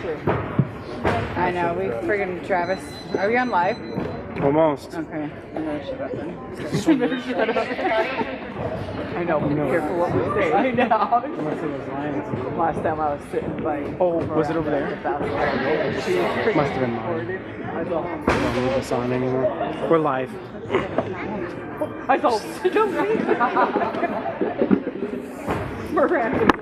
too. I know, we friggin' Travis. Are we on live? Almost. Okay. I better shut up then. Better shut up. I know, be careful what we say. I know. Last time I was sitting by. Oh, was it over there? Must have been mine. I don't leave us on anymore. We're live. I thought, don't leave. Miranda.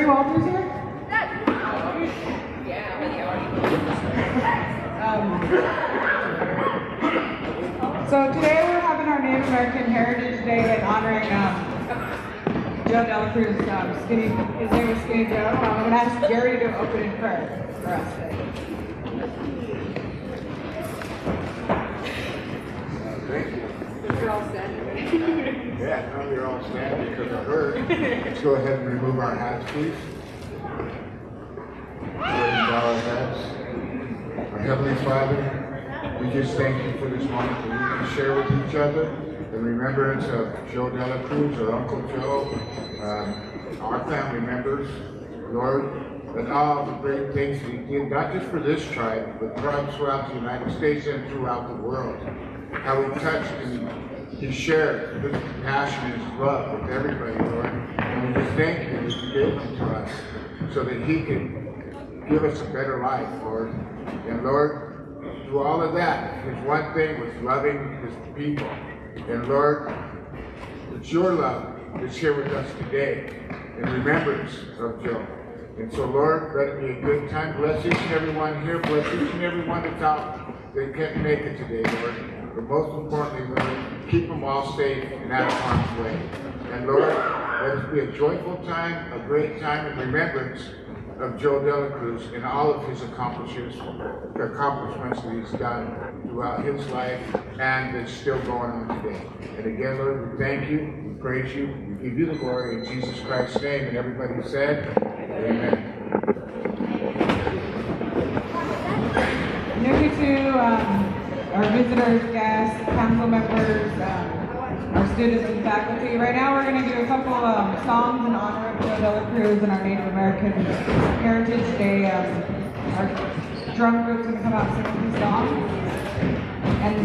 Jerry Walters here? So today we're having our Native American Heritage Day and honoring Joe DeLaCruz. His name is Skinny Joe. I'm going to ask Jerry to open in prayer for us today. Thank you. You're all standing. Yeah, now you're all standing because of her. Let's go ahead and remove our hats, please. Bow our heads. Our Heavenly Father, we just thank you for this moment that we can share with each other in remembrance of Joe DeLaCruz, our Uncle Joe, our family members, Lord, and all the great things that he did, not just for this tribe, but tribes throughout the United States and throughout the world. How he touched and he shared his compassion and his love with everybody, Lord. And we just thank you that you gave him to us so that he could give us a better life, Lord. And Lord, through all of that, his one thing was loving his people. And Lord, it's your love that's here with us today in remembrance of Joe. And so Lord, let it be a good time. Bless each and every one here. Bless each and every one that's out that can't make it today, Lord. But most importantly, Lord, keep them all safe and out of harm's way. And Lord, let it be a joyful time, a great time in remembrance of Joe DeLaCruz and all of his accomplishments that he's done throughout his life and that's still going on today. And again, Lord, we thank you, we praise you, we give you the glory in Jesus Christ's name. And everybody said, amen. Thank you to our visitors, guests, council members, our students and faculty. Right now we're going to do a couple songs in honor of Joe DeLaCruz and our Native American Heritage Day. Our drum group's going to come out and sing these songs. And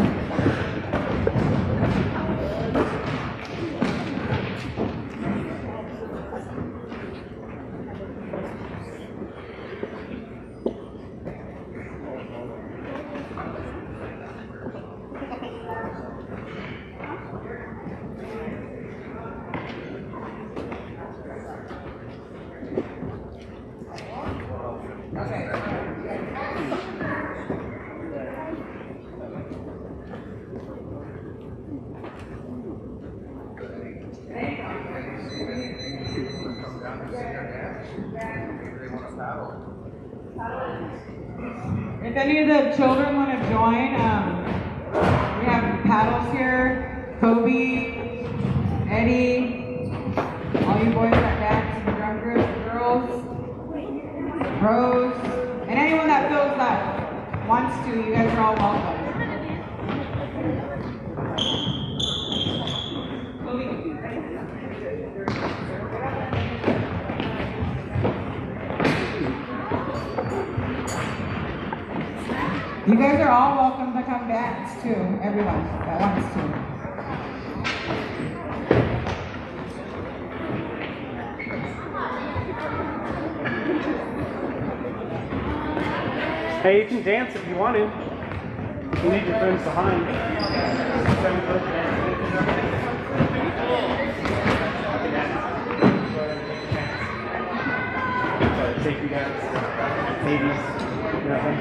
if any of the children want to join, we have paddles here. Kobe, Eddie, all you boys that dance in the drum group, girls, Rose, and anyone that feels that wants to, you guys are all welcome. You guys are all welcome to come dance too, everyone that wants to. Hey, you can dance if you want to. You leave your friends behind. Take you guys, ladies, nothing.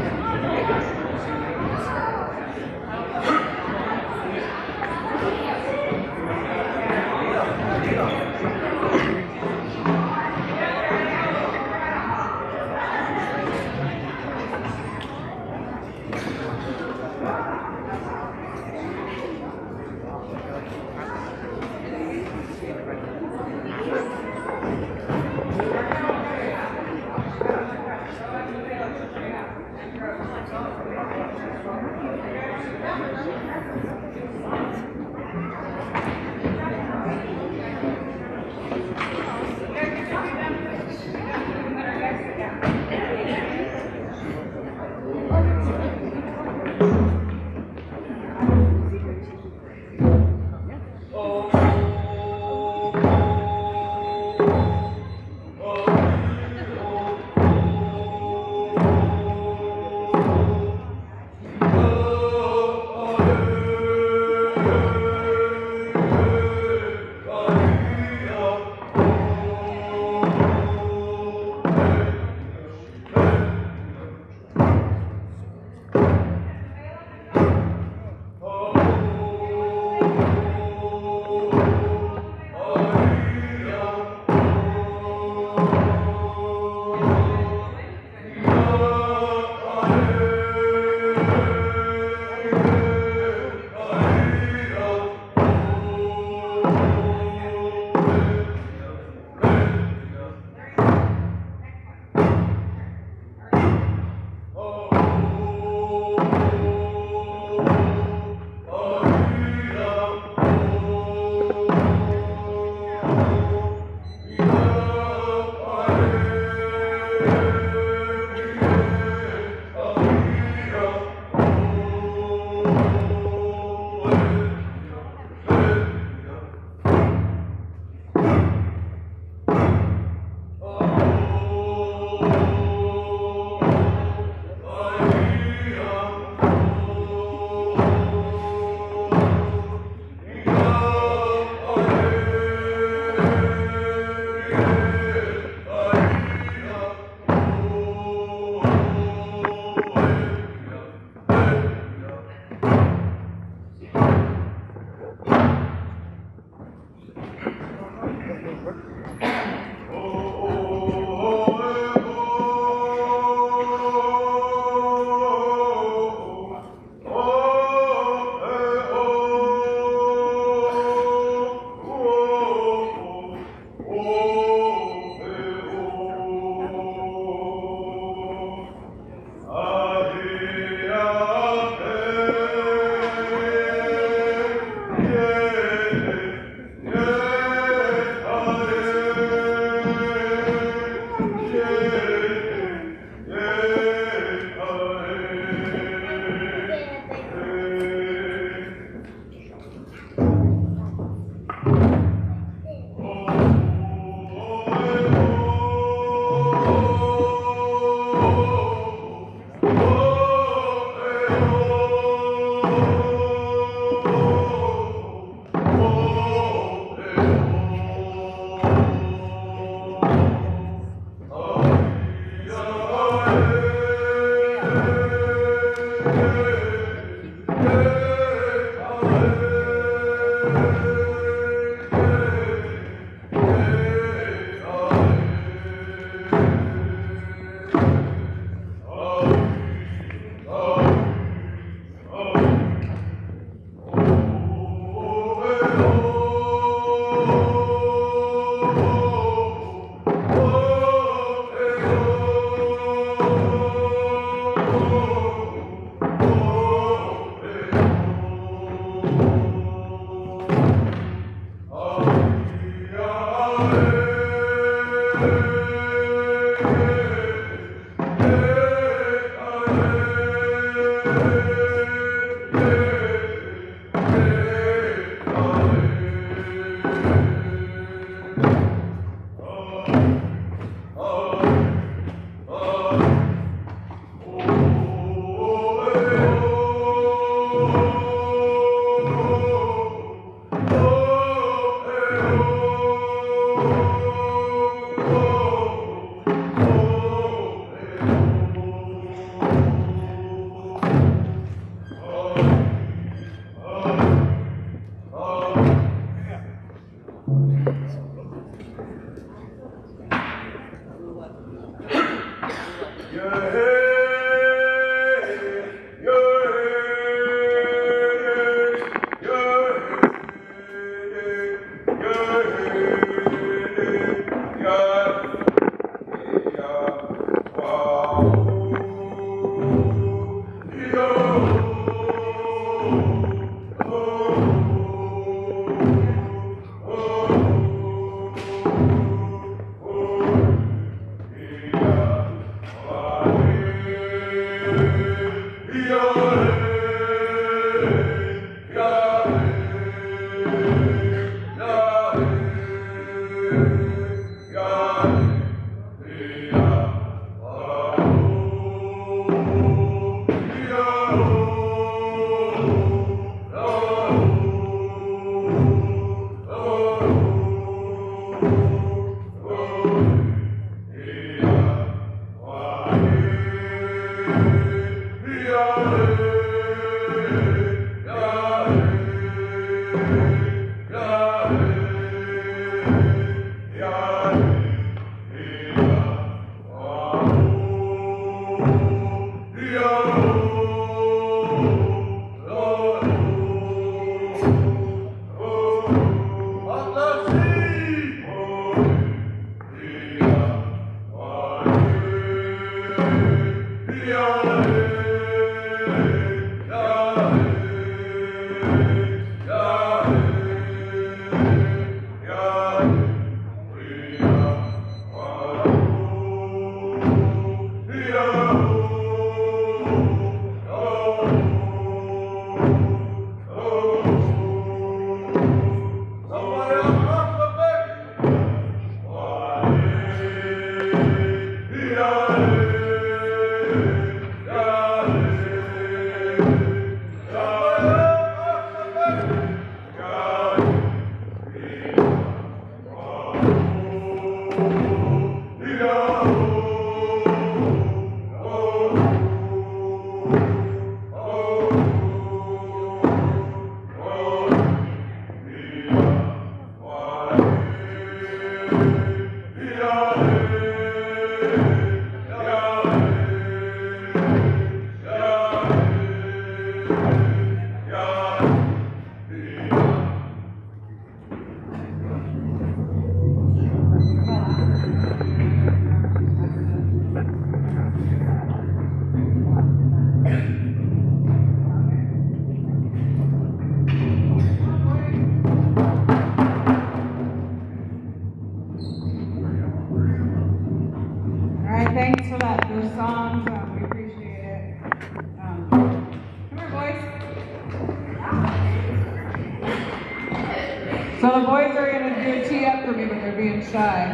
So the boys are going to do a tee up for me, but they're being shy.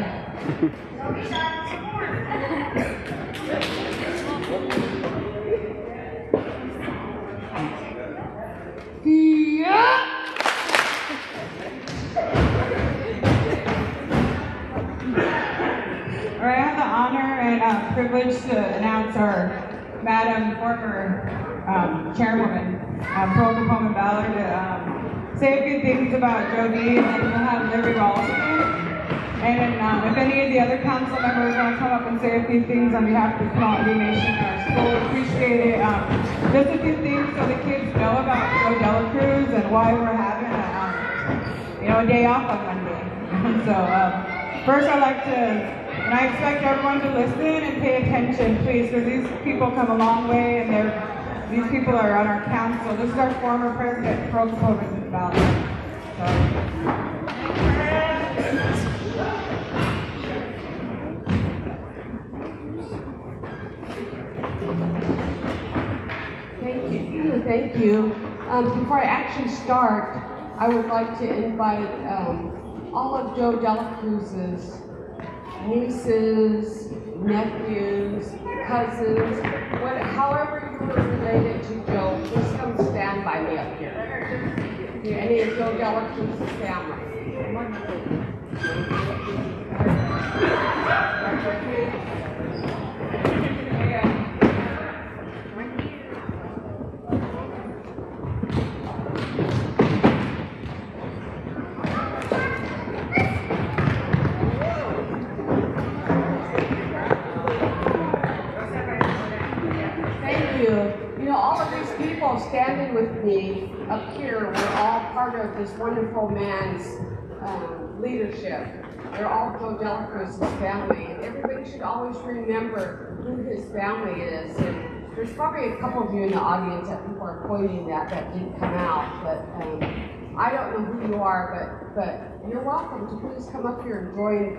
Yeah! All right, I have the honor and privilege to announce our Madam former chairwoman, Pro Ballard, to say a few things about Jody, and then we'll have Larry Ralston. And then if any of the other council members want to come up and say a few things on behalf of the Community Nation and our school, appreciate it. Just a few things so the kids know about Joe DeLaCruz and why we're having a day off on Monday. So first I'd like to, and I expect everyone to listen and pay attention, please, because these people come a long way, and these people are on our council. This is our former president, Pro Ballard. Thank you. Before I actually start, I would like to invite all of Joe DeLaCruz's nieces, nephews, cousins, however you were related to Joe, please come stand by me up here. Any of Joe DeLaCruz's family. Standing with me up here, we're all part of this wonderful man's leadership. They're all Joe DeLaCruz's family, and everybody should always remember who his family is. And there's probably a couple of you in the audience that people are pointing at that didn't come out, but I don't know who you are, but you're welcome to please come up here and join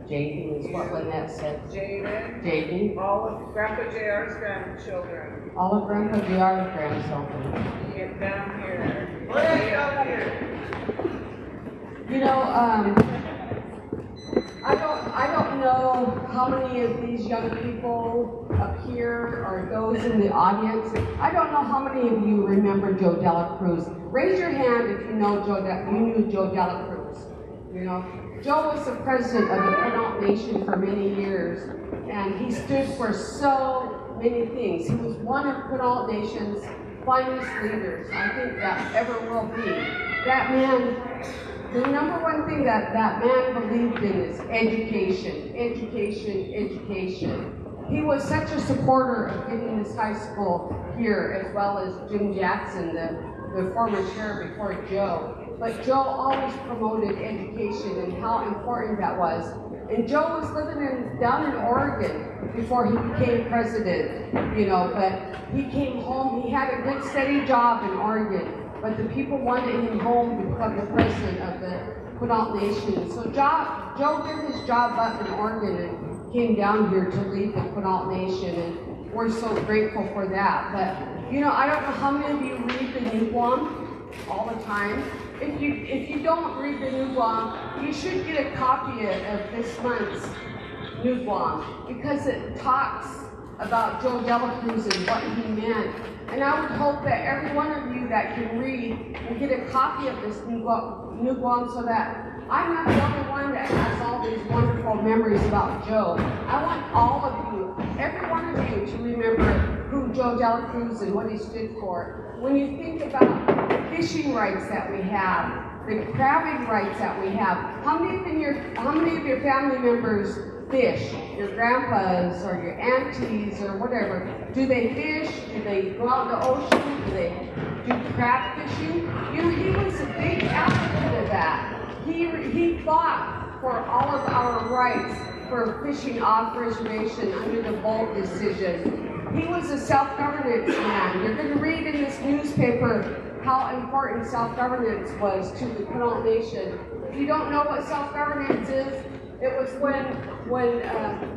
Jaden is what Lynette said. Jaden. All of Grandpa JR's grandchildren. All of Grandpa JR's grandchildren. Get down here. Way up here. You know, I don't know how many of these young people up here or those in the audience. I don't know how many of you remember Joe DeLaCruz. Raise your hand if you know you knew Joe DeLaCruz. You know. Joe was the president of the Quinault Nation for many years, and he stood for so many things. He was one of Quinault Nation's finest leaders, I think, that ever will be. That man, the number one thing that man believed in is education, education, education. He was such a supporter of getting this high school here, as well as Jim Jackson, the former chair before Joe. But Joe always promoted education and how important that was. And Joe was living down in Oregon before he became president, but he came home, he had a good steady job in Oregon, but the people wanted him home to become the president of the Quinault Nation. So Joe did his job up in Oregon and came down here to lead the Quinault Nation, and we're so grateful for that. But, I don't know how many of you read the New Guam all the time. If you don't read the New Guam, you should get a copy of this month's New Guam, because it talks about Joe DeLaCruz and what he meant. And I would hope that every one of you that can read will get a copy of this New Guam, so that I'm not the only one that has all these wonderful memories about Joe. I want all of you, every one of you, to remember who Joe DeLaCruz and what he stood for. When you think about the fishing rights that we have, the crabbing rights that we have, how many of your family members fish? Your grandpas or your aunties or whatever. Do they fish? Do they go out in the ocean? Do they do crab fishing? He was a big advocate of that. He fought for all of our rights for fishing off reservation under the Bolt decision. He was a self-governance man. You're going to read in this newspaper how important self-governance was to the Quinault Nation. If you don't know what self-governance is, it was when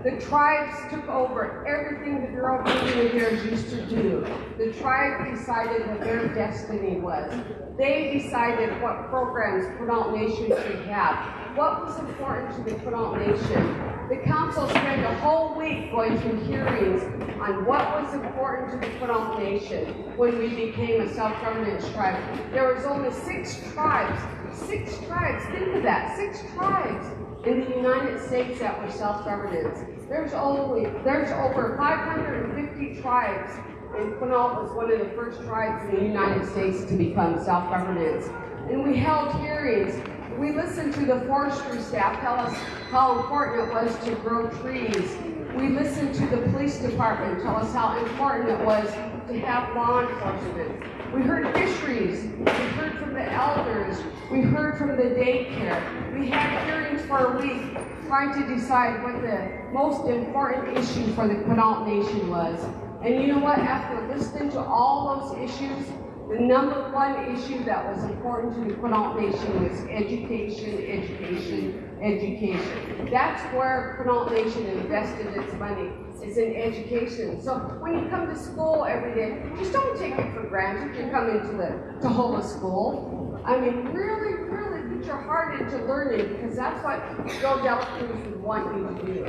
the tribes took over everything the Bureau of Indian Affairs used to do. The tribe decided what their destiny was. They decided what programs Quinault Nation should have. What was important to the Quinault Nation? The council spent a whole week going through hearings on what was important to the Quinault Nation when we became a self-governance tribe. There was only 6 tribes. 6 tribes, think of that, 6 tribes in the United States that were self-governance. There's over 550 tribes and Quinault was one of the first tribes in the United States to become self-governance. And we held hearings. We listened to the forestry staff tell us how important it was to grow trees. We listened to the police department tell us how important it was to have law enforcement. We heard fisheries. We heard from the elders. We heard from the daycare. We had hearings for a week trying to decide what the most important issue for the Quinault Nation was. And you know what? After listening to all those issues, the number one issue that was important to the Quinault Nation was education, education, education. That's where Quinault Nation invested its money, is in education. So when you come to school every day, just don't take it for granted you're coming to the Taholah school. I mean, really, really put your heart into learning, because that's what Joe DeLaCruz would want you to do.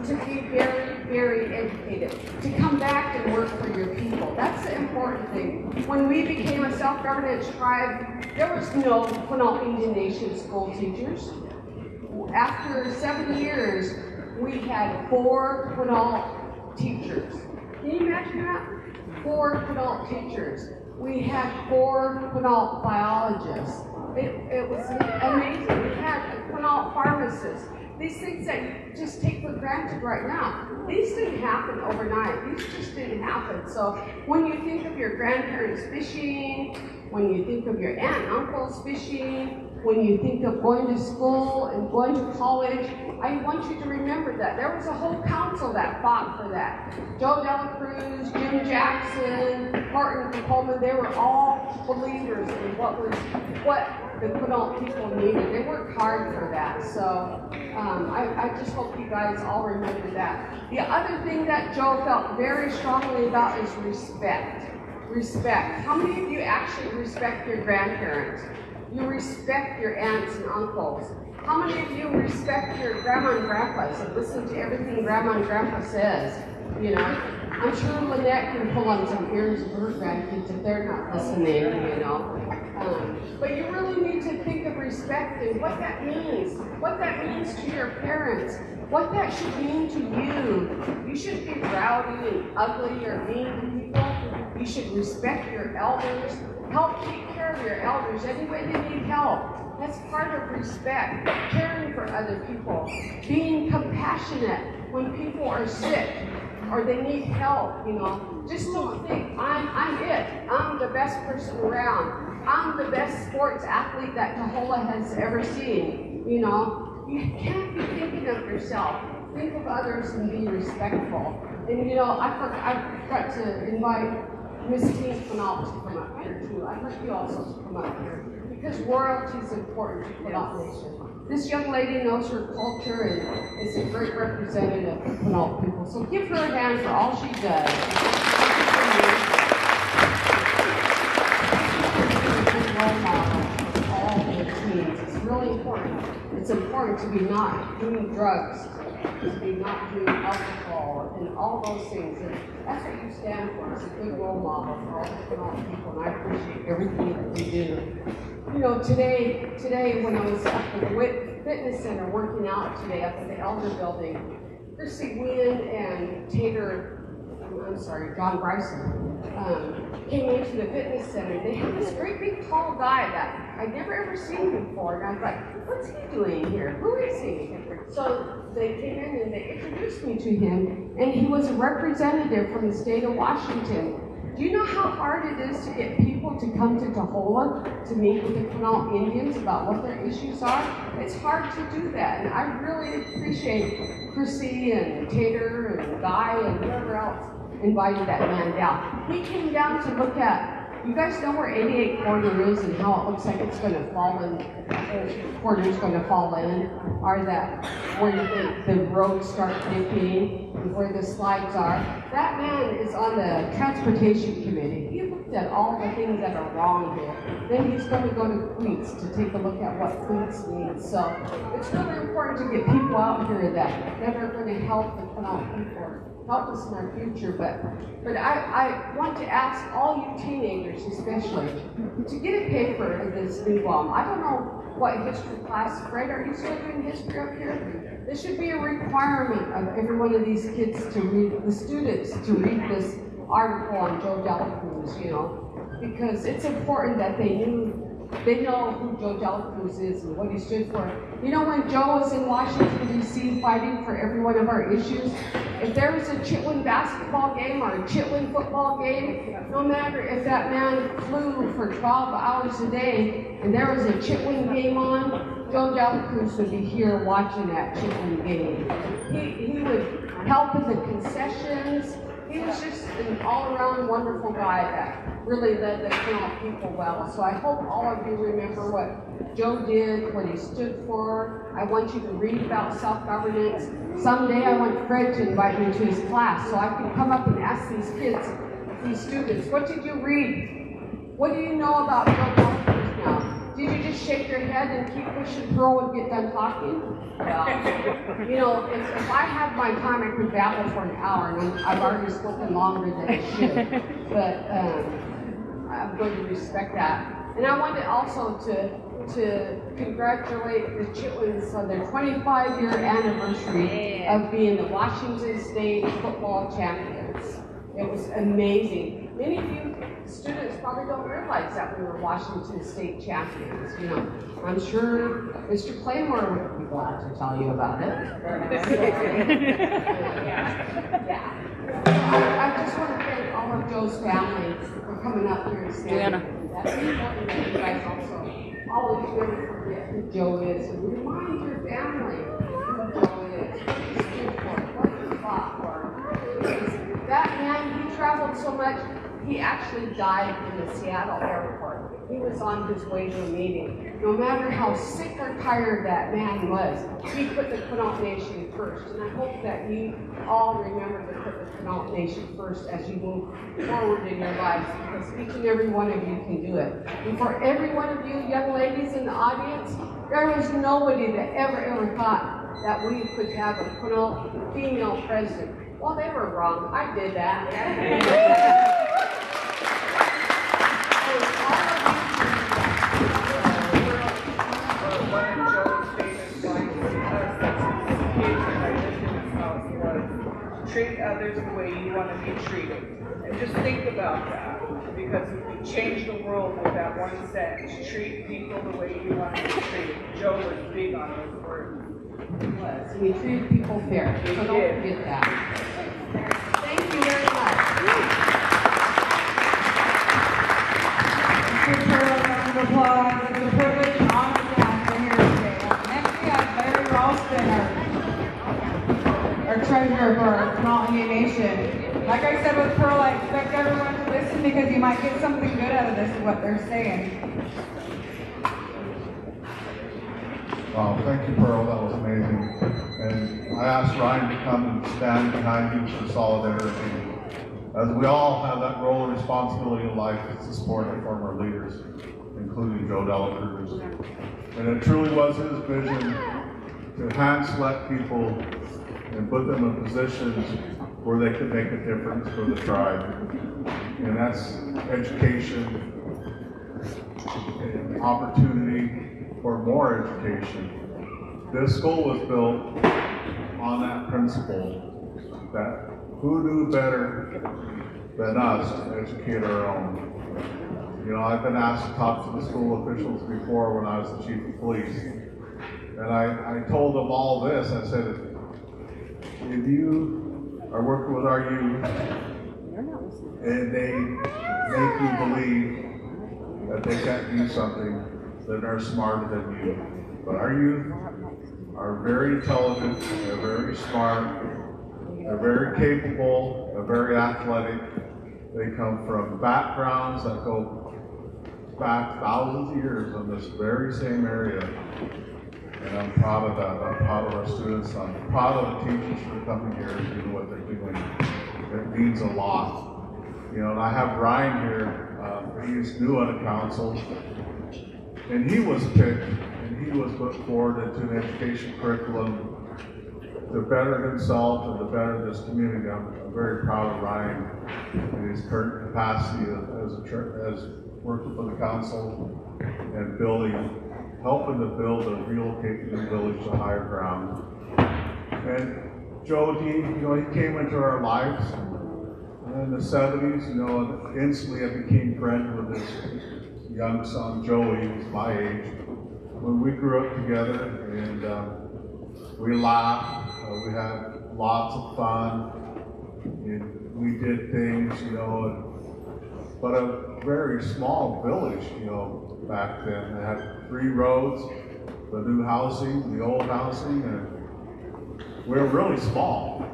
To be very, very educated. To come back and work for your people. That's the important thing. When we became a self-governance tribe, there was no Quinault Indian Nation school teachers. After 7 years, we had 4 Quinault teachers. Can you imagine that? 4 Quinault teachers. We had 4 Quinault biologists. It was amazing. We had a Quinault pharmacist. These things that you just take for granted right now, these didn't happen overnight. These just didn't happen. So when you think of your grandparents fishing, when you think of your aunt and uncles fishing, when you think of going to school and going to college, I want you to remember that. There was a whole council that fought for that. Joe DeLaCruz, Jim Jackson, Martin Coleman, they were all believers in what the Quinault people needed. They worked hard for that. So I just hope you guys all remember that. The other thing that Joe felt very strongly about is respect. Respect. How many of you actually respect your grandparents? You respect your aunts and uncles. How many of you respect your grandma and grandpas and listen to everything grandma and grandpa says? You know, I'm sure Lynette can pull on some ears of her grandkids if they're not listening, you know. But you really need to think of respect and what that means to your parents, what that should mean to you. You shouldn't be rowdy and ugly or mean to people. You should respect your elders. Help take care of your elders any way they need help. That's part of respect. Caring for other people. Being compassionate when people are sick or they need help, you know. Just don't think, I'm it. I'm the best person around. I'm the best sports athlete that Taholah has ever seen. You know, you can't be thinking of yourself. Think of others and be respectful. And you know, I forgot to invite Miss Teen Quinault to come up here too. I'd like you also to come up here because royalty is important to Quinault Nation. This young lady knows her culture and is a great representative of Quinault people. So give her a hand for all she does. Role model for all the teens. It's really important. It's important to be not doing drugs, to be not doing alcohol, and all those things. And that's what you stand for. It's a good role model for all the Quinault people, and I appreciate everything that you do. You know, today when I was up at the fitness center working out today up at the Elder Building, Chrissy Wynn and John Bryson, came into the fitness center. They had this great big tall guy that I'd never ever seen before. And I was like, what's he doing here? Who is he? So they came in and they introduced me to him. And he was a representative from the state of Washington. Do you know how hard it is to get people to come to Taholah to meet with the Quinault Indians about what their issues are? It's hard to do that. And I really appreciate Chrissy and Tater and Guy and whoever else invited that man down. He came down to look at, you guys know where 88 corner is and how it looks like it's going to fall in, the corner's going to fall in, or that where the roads start dipping and where the slides are. That man is on the transportation committee. He looked at all the things that are wrong here. Then he's going to go to Queens to take a look at what Queens needs. So it's really important to get people out here that are going to help the Quinault people. Help us in our future, but I want to ask all you teenagers especially to get a paper of this new bomb. I don't know what history class, Fred, are you still doing history up here? This should be a requirement of every one of these kids to read, the students to read this article on Joe DeLaCruz, you know, because it's important that they know who Joe DeLaCruz is and what he stood for. You know, when Joe was in Washington, D.C. fighting for every one of our issues, if there was a Chitwin basketball game or a Chitwin football game, no matter if that man flew for 12 hours a day and there was a Chitwin game on, Joe DeLaCruz would be here watching that Chitwin game. He would help in the concessions. He was just an all-around wonderful guy that really led the Connaught people well. So I hope all of you remember what Joe did, what he stood for. I want you to read about self-governance. Someday I want Fred to invite me to his class so I can come up and ask these kids, these students, what did you read? What do you know about Joe DeLaCruz now? Did you just shake your head and keep pushing Pearl and get done talking? Well, you know, if I had my time, I could babble for an hour, and I've already spoken longer than I should. But I'm going to respect that. And I wanted also to congratulate the Chitwins on their 25-year anniversary of being the Washington State football champions. It was amazing. Many of you students probably don't realize that we were Washington State champions. You know, I'm sure Mr. Claymore would be glad to tell you about it. I just want to thank all of Joe's family for coming up here and standing. That's important that you guys also always never forget who Joe is and remind your family who Joe is, what he stood for, what he fought for. That man, he traveled so much. He actually died in the Seattle airport. He was on his way to a meeting. No matter how sick or tired that man was, he put the Connaught Nation first. And I hope that you all remember to put the Connaught Nation first as you move forward in your lives, because each and every one of you can do it. And for every one of you young ladies in the audience, there was nobody that ever thought that we could have a Connaught female president. Well, they were wrong. I did that. One of Joe's famous lines occasion I lived in his house was, treat others the way you want to be treated. And just think about that, because we can change the world with that one sentence. Treat people the way you want to be treated. Joe was big on those words. He was. We treated people fair. So don't forget that. Thank you very much. Give her a round of applause. It's a privilege and honor to have her here today. Next we have Larry Ralston, our treasurer for our Connaught Nation. Like I said with Pearl, I expect everyone to listen because you might get something good out of this, what they're saying. Wow, thank you, Pearl. That was amazing. And I asked Ryan to come and stand behind you for solidarity. As we all have that role and responsibility in life to support our former leaders, including Joe DeLaCruz. And it truly was his vision to hand-select people and put them in positions where they could make a difference for the tribe. And that's education and opportunity for more education. This school was built on that principle that who knew better than us to educate our own. You know, I've been asked to talk to the school officials before when I was the chief of police. And I told them all this. I said, if you are working with our youth and they make you believe that they can't do something, then they're smarter than you. But our youth are very intelligent, they're very smart, they're very capable, they're very athletic. They come from backgrounds that go back thousands of years in this very same area. And I'm proud of that. I'm proud of our students. I'm proud of the teachers for coming here and doing what they're doing. It means a lot. You know, and I have Ryan here. He's new on the council. And he was picked and he was put forward into an education curriculum to better himself and to better this community. I'm very proud of Ryan in his current capacity as working for the council and helping to build and relocate the village to higher ground. And Joe, he came into our lives in the 70s, you know, and instantly I became friends with his young son, Joey, who's my age. When we grew up together, and we laughed, we had lots of fun, and we did things, you know, but a very small village, you know, back then. They had 3 roads, the new housing, the old housing, and we were really small,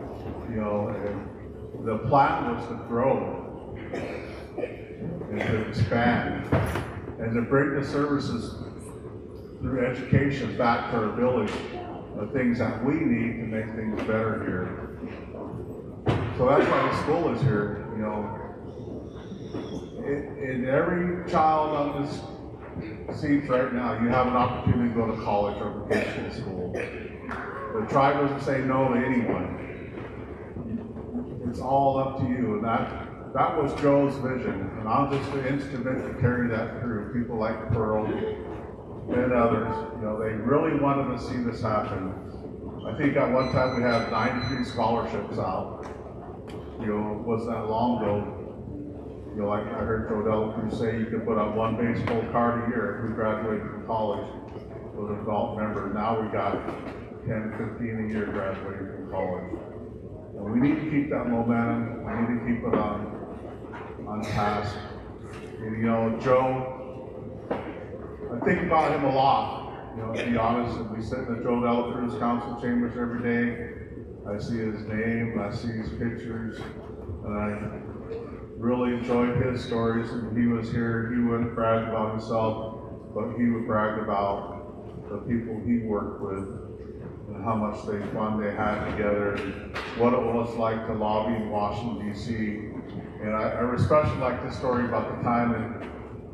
you know, and the plan was to grow and to expand and to bring the services through education back to our village, the things that we need to make things better here. So that's why the school is here, you know. In every child on this seat right now, you have an opportunity to go to college or vocational school. The tribe doesn't say no to anyone. It's all up to you, and that was Joe's vision, and I'm just the instrument to carry that through. People like Pearl and others, you know, they really wanted to see this happen. I think at one time we had 93 scholarships out. You know, it wasn't that long ago. You know, like I heard Joe DeLaCruz say, you could put out 1 baseball card a year who graduated from college with an adult member. Now we got 10, 15 a year graduating from college. And we need to keep that momentum. We need to keep it on task. And, you know, Joe, I think about him a lot. You know, to be honest, we sit in the Joe DeLaCruz council chambers every day. I see his name, I see his pictures, and I really enjoyed his stories. When he was here, he wouldn't brag about himself, but he would brag about the people he worked with and how much fun they had together, and what it was like to lobby in Washington, D.C. And I especially like the story about the time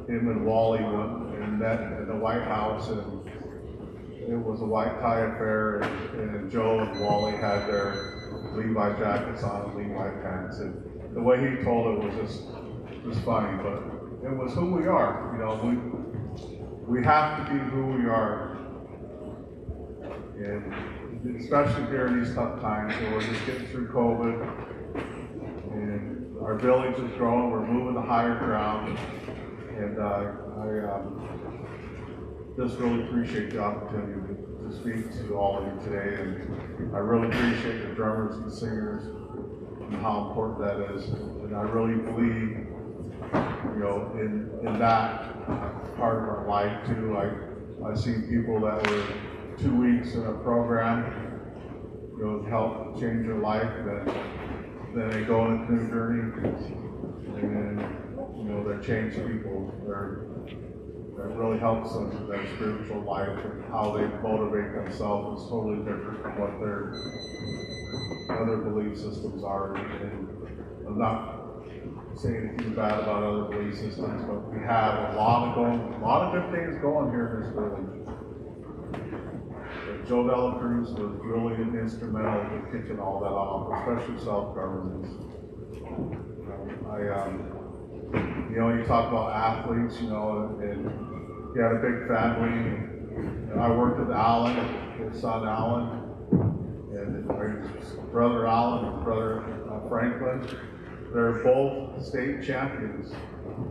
him and Wally went and met in the White House, and it was a white tie affair, and Joe and Wally had their Levi jackets on and Levi pants, and the way he told it was just funny, but it was who we are. You know, we have to be who we are, and especially during these tough times. So we're just getting through COVID, and our village is growing. We're moving to higher ground, and I just really appreciate the opportunity to speak to all of you today, and I really appreciate the drummers and singers and how important that is. And I really believe, you know, in that part of our life too. I've seen people that were 2 weeks in a program, you know, help change their life, and then they go on a new journey, and you know, they're changed people. That really helps them with their spiritual life, and how they motivate themselves is totally different from what their other belief systems are. And I'm not saying anything bad about other belief systems, but we have a lot of good things going here in this village. But Joe DeLaCruz was really instrumental in kicking all that off, especially self-governance. You know, you talk about athletes, you know, and he had a big family, and I worked with Alan, his son Alan, and his brother Alan and brother Franklin. They're both state champions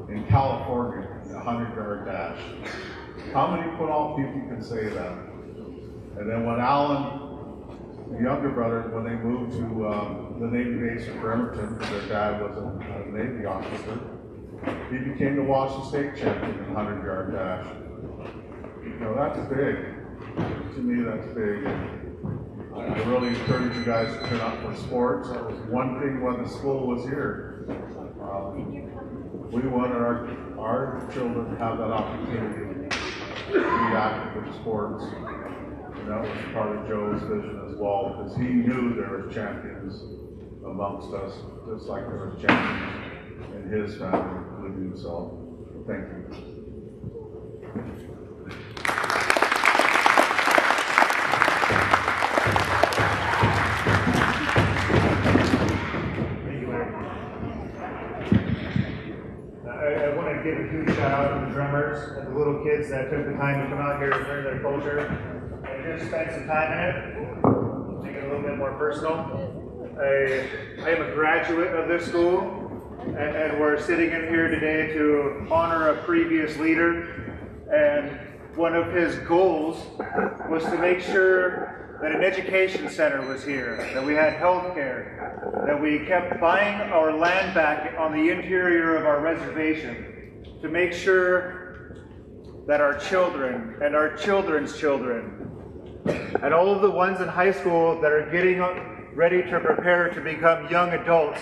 in California in the 100-yard dash. How many football people can say that? And then when Alan, the younger brother, when they moved to the Navy base in Bremerton, because their dad was a Navy officer, he became the Washington State champion in the 100-yard dash. You know, that's big. To me, that's big. I really encourage you guys to turn out for sports. That was one thing when the school was here. We wanted our children to have that opportunity to be active in sports. And that was part of Joe's vision as well, because he knew there were champions amongst us, just like there were champions in his family, including himself. Thank you. I want to give a huge shout out to the drummers and the little kids that took the time to come out here and learn their culture and just spend some time in it. Make it a little bit more personal. I am a graduate of this school. and we're sitting in here today to honor a previous leader. And one of his goals was to make sure that an education center was here, that we had health care, that we kept buying our land back on the interior of our reservation, to make sure that our children and our children's children and all of the ones in high school that are getting ready to prepare to become young adults.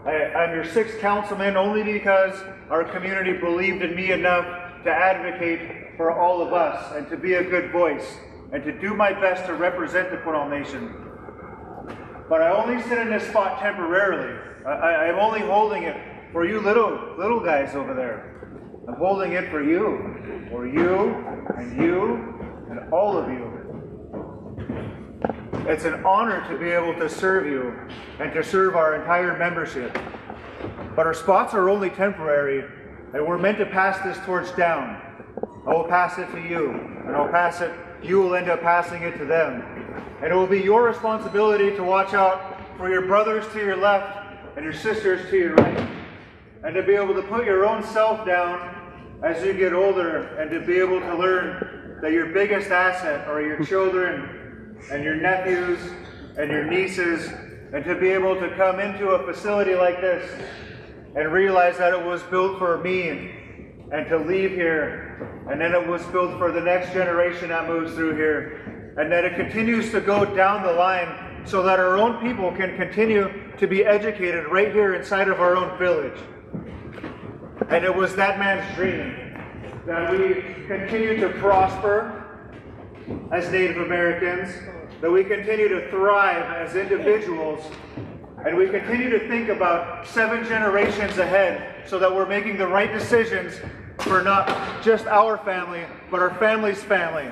I'm your 6th councilman only because our community believed in me enough to advocate for all of us and to be a good voice and to do my best to represent the Quinault Nation. But I only sit in this spot temporarily. I'm only holding it for you little guys over there. I'm holding it for you and all of you. It's an honor to be able to serve you and to serve our entire membership. But our spots are only temporary, and we're meant to pass this torch down. I will pass it to you, and I'll pass it, you will end up passing it to them. And it will be your responsibility to watch out for your brothers to your left and your sisters to your right. And to be able to put your own self down as you get older, and to be able to learn that your biggest asset are your children and your nephews and your nieces, and to be able to come into a facility like this and realize that it was built for me, and to leave here, and then it was built for the next generation that moves through here, and that it continues to go down the line so that our own people can continue to be educated right here inside of our own village. And it was that man's dream that we continue to prosper as Native Americans, that we continue to thrive as individuals, and we continue to think about 7 generations ahead so that we're making the right decisions for not just our family, but our family's family.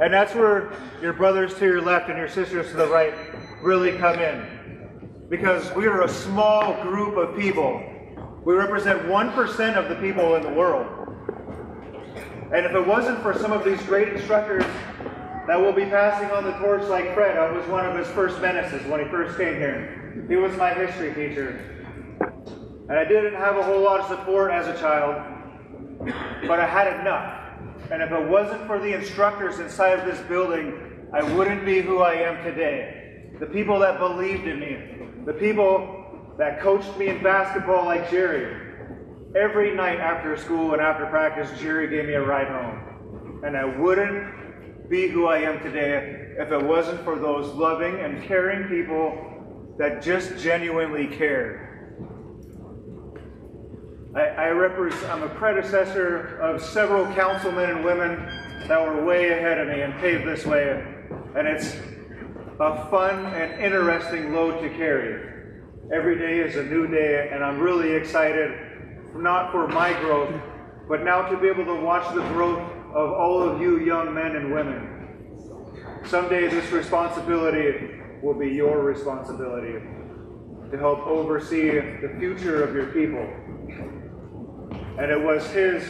And that's where your brothers to your left and your sisters to the right really come in. Because we are a small group of people. We represent 1% of the people in the world. And if it wasn't for some of these great instructors that will be passing on the torch like Fred, I was one of his first menaces when he first came here. He was my history teacher. And I didn't have a whole lot of support as a child, but I had enough. And if it wasn't for the instructors inside of this building, I wouldn't be who I am today. The people that believed in me, the people that coached me in basketball like Jerry. Every night after school and after practice, Jerry gave me a ride home. And I wouldn't be who I am today if it wasn't for those loving and caring people that just genuinely cared. I'm a predecessor of several councilmen and women that were way ahead of me and paved this way. And it's a fun and interesting load to carry. Every day is a new day, and I'm really excited, not for my growth, but now to be able to watch the growth of all of you young men and women. Someday this responsibility will be your responsibility to help oversee the future of your people. And it was his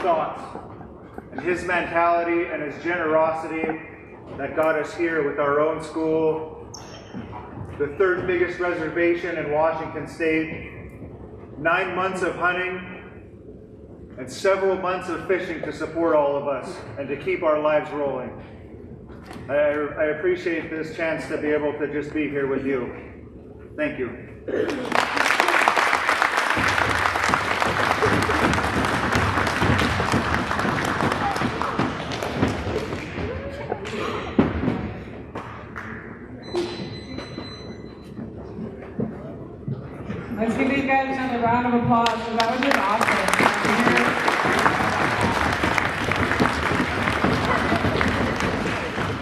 thoughts and his mentality and his generosity that got us here with our own school, the 3rd biggest reservation in Washington State, 9 months of hunting, and several months of fishing to support all of us and to keep our lives rolling. I appreciate this chance to be able to just be here with you. Thank you. Let's give these guys another round of applause, because that was just awesome.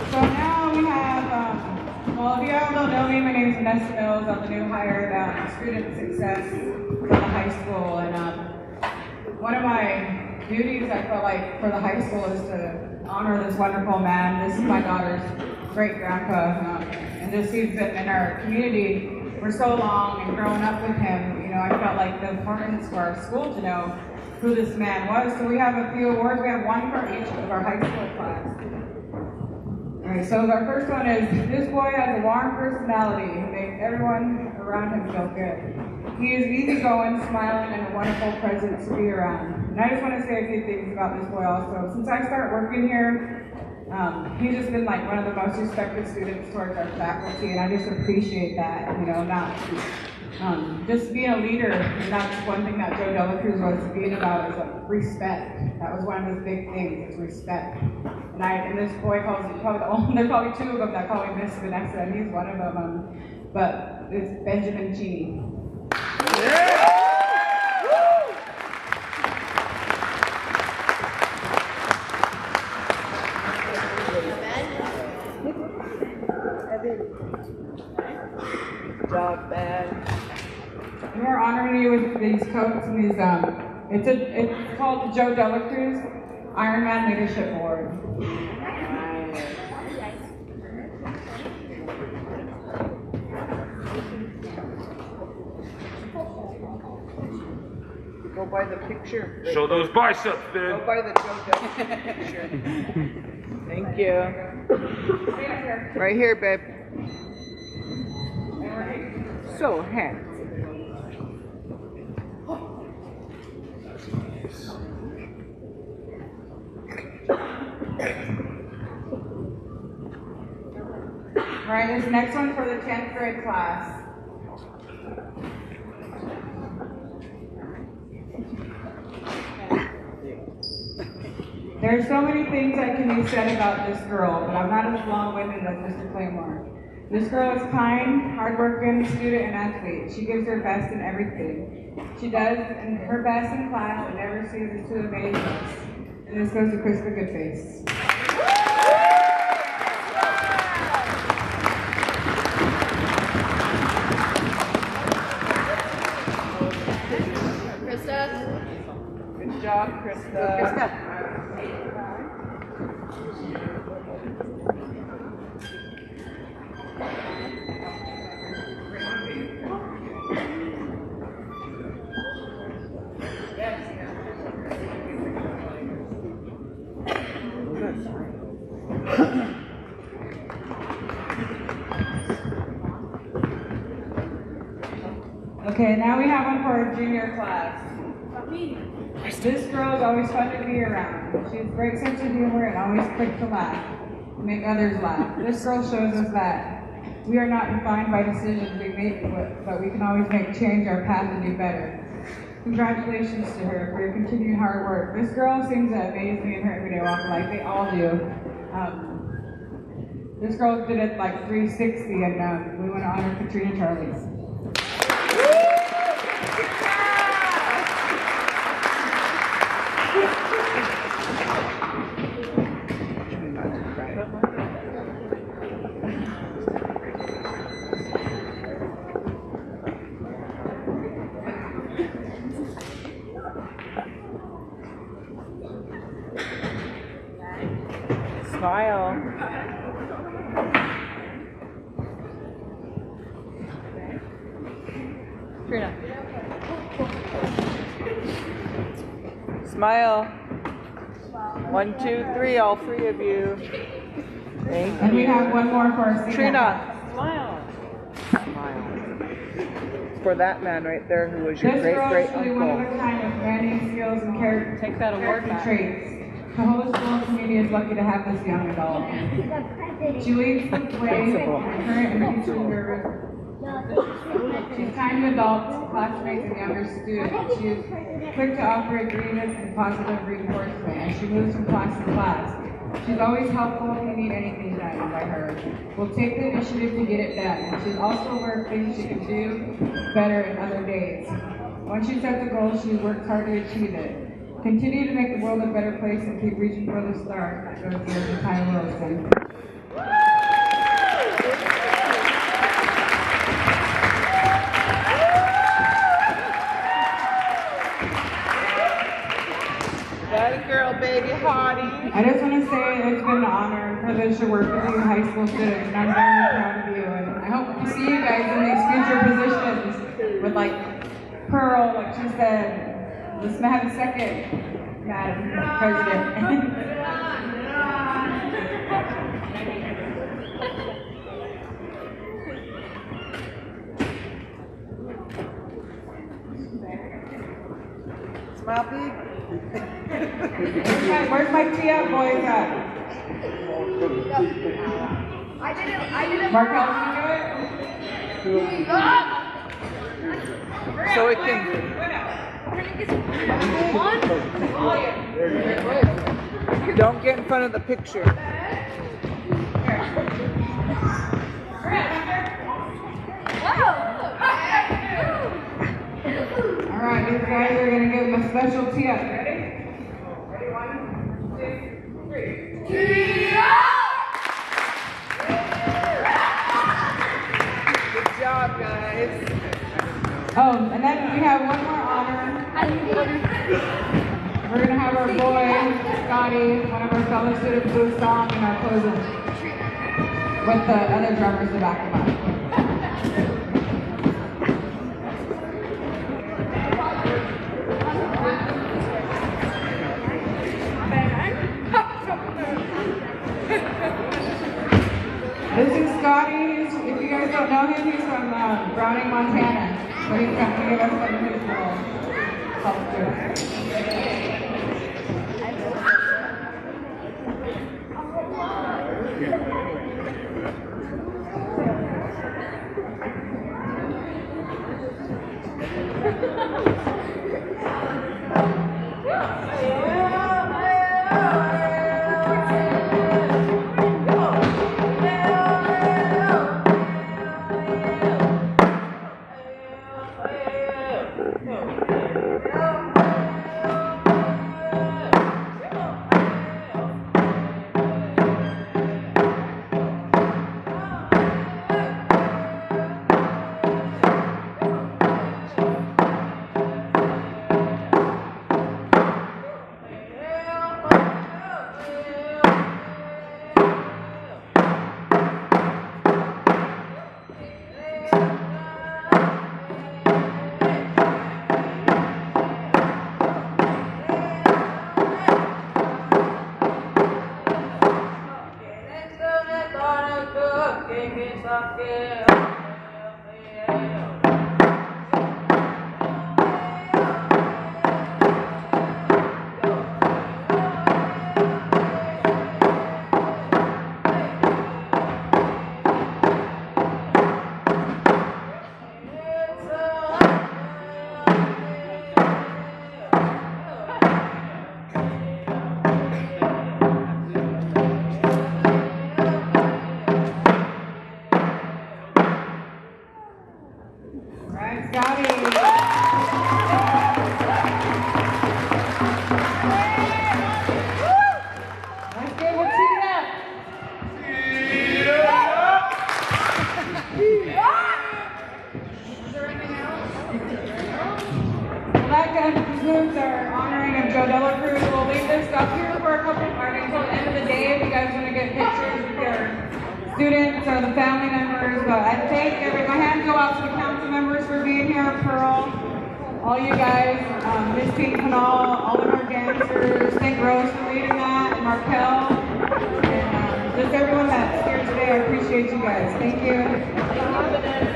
So now we have, well, if you all don't know me, my name is Vanessa Mills. I'm the new hired student success for the high school. And one of my duties, I felt like, for the high school is to honor this wonderful man. This is my daughter's great-grandpa. And just he's been in our community for so long, and growing up with him, you know, I felt like the importance for our school to know who this man was. So we have a few awards. We have one for each of our high school class. All right, so our first one is, this boy has a warm personality who makes everyone around him feel good. He is easygoing, smiling, and a wonderful presence to be around. And I just want to say a few things about this boy also. Since I started working here, he's just been like one of the most respected students towards our faculty, and I just appreciate that, you know, not just being a leader. And that's one thing that Joe DeLaCruz was being about, is like respect. That was one of his big things, is respect. And this boy calls it there's probably two of them that call me Miss Vanessa, and he's one of them. But it's Benjamin Cheney. Good job, Ben. And we're honoring you with these coats and these, it's called the Joe DeLaCruz Ironman Leadership Award. Go by the picture. Show those biceps, Ben. Go by the Joe DeLaCruz picture. Thank you. Right here, babe. So handsome. All right, this next one for the 10th grade class. There's so many things that can be said about this girl, but I'm not as long-winded as Mr. Claymore. This girl is kind, hardworking, student, and athlete. She gives her best in everything. She does her best in class and never ceases to amaze us. And this goes to Krista Goodface. Good job, Krista. Okay, now we have one for our junior class. This girl is always fun to be around. She has a great sense of humor and always quick to laugh and make others laugh. This girl shows us that we are not defined by decisions we make, but we can always make change our path and do better. Congratulations to her for your continued hard work. This girl seems to amaze me in her everyday walk of life. They all do. This girl did it like 360, and we want to honor Katrina Charles. Smile. Trina. Smile. 1, 2, 3, all three of you. Thank you. And we have one more for our Trina. Smile. Smile. For that man right there who was your This great girl great is truly one of uncle. a kind with many skills and character. Take that award back. Traits. Taholah School community is lucky to have this young adult. She leads the way in current and future endeavors. She's kind to adults, classmates, and younger students. She is quick to offer agreements and positive reinforcement, and she moves from class to class. She's always helpful if you need anything done by her. We'll take the initiative to get it done. She's also aware of things she can do better in other days. Once she sets a goal, she works hard to achieve it. Continue to make the world a better place and keep reaching for the stars. That goes to Ty Wilson. That girl, baby hottie. I just want to say it's been an honor and privilege to work with you high school students, and I'm very proud of you. And I hope to see you guys in these future positions with like Pearl, like she said. Let's have a second, Madam President. Smile big. Where's my tee-up boys at? I didn't. Markel, can you do it? So it can. Don't get in front of the picture. Alright, these guys are going to give them a special tee-up. Ready? Ready? 1, 2, 3. Good job, guys. Oh, and then we have one more honor. We're going to have our boy, Scotty, one of our fellow students, do a song in our closing with the other drummers to back him up. This is Scotty. If you guys don't know him, he's from Browning, Montana. So he's going to give us some of his little self-care. DeLaCruz. We'll leave this up here for a couple, or until the end of the day if you guys want to get pictures with your students or the family members. But I thank my hands go out to the council members for being here, Pearl, all you guys, Miss Pete Canal, all of our dancers, thank Rose for leading that, and Markel, and just everyone that's here today. I appreciate you guys. Thank you.